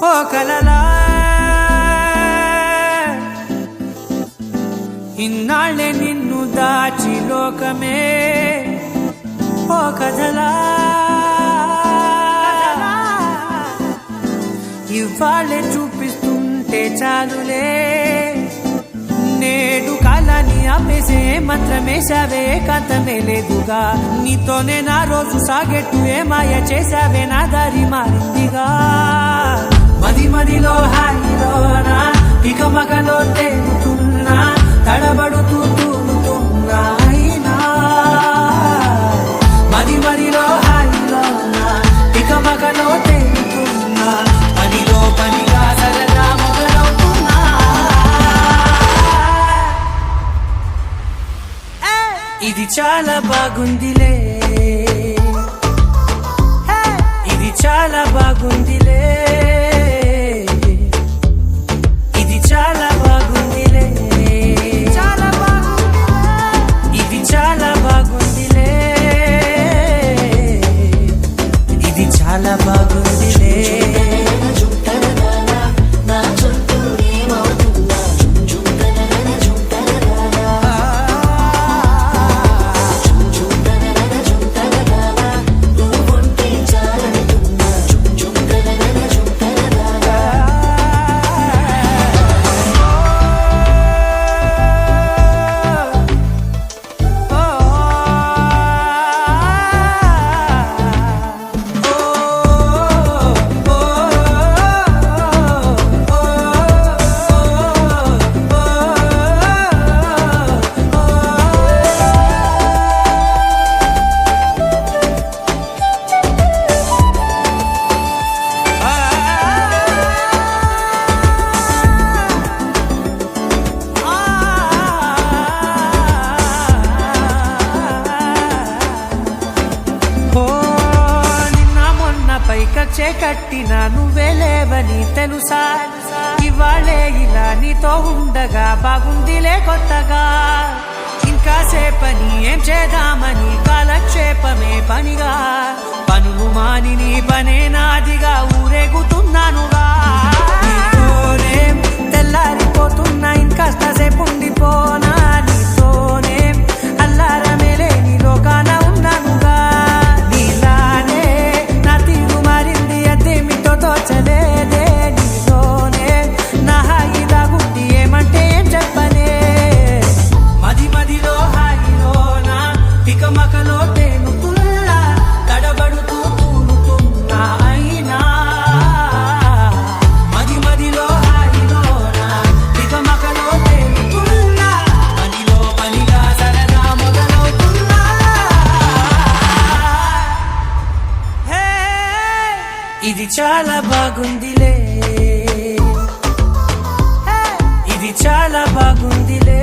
ఓ కలలా ఇన్నాళ్ళే నిన్ను దాచి లోకమే ఓ కథలా ఇవాళ్ళే చూపిస్తుంటే చాలులే నేడు కాలాన్ని ఆపేసే మంత్రమేశావే కాంతమే లేదుగా నీతోనే నా రోజు సాగెట్టు ఏ మాయ చేశావే నా దారి మారిందిగా మది మదిలో హాయిలోనా ఇక మగలో తేలుతున్నా తడబడుతూ తూలుతున్నా అయినా మది మదిలో హాయిలోనా ఇక మగలో తేలుతున్నా పనిలో పనిగా సరదా మొదలవుతున్నా ఇది చాలా బాగుందిలే ఇది చాలా బాగుందిలే ఇది చాలా బాగుందిలే చాలా బాగుంది ఇది చాలా బాగుందిలే ఇది చాలా బాగుందిలే పైకచ్చే కట్టినా నువ్వే లేవని తెలుసా ఇవాళే ఇలా నీతో ఉండగా బాగుందిలే కొత్తగా ఇంకా సేపని ఏం చేద్దామని కాలక్షేపమే పనిగా పనులు మాని నీ పనే నాదిగా ఊరేగుతున్నానుగా నీతోనే తెల్లారిపోతున్నా ఇంకాస్త సేపు ఉండిపోనా నీతోనే అల్లారమే లేని లోకాన ఉన్నానుగా నీలానే నా తీరు మారింది అదేమిటో తోచలేదే నీతోనే నా హాయి దాగుంది ఏమంటే ఏం చెప్పనే మది మదిలో హాయిలోనా తికమకలో తేలుతున్నా తడబడుతూ తూలుతున్నా అయినా మది మదిలో హాయిలోనా తికమకలో తేలుతున్నా పనిలో పనిగా సరదా మొదలవుతున్నా ఇది చాలా బాగుందిలే ఇది చాలా బాగుందిలే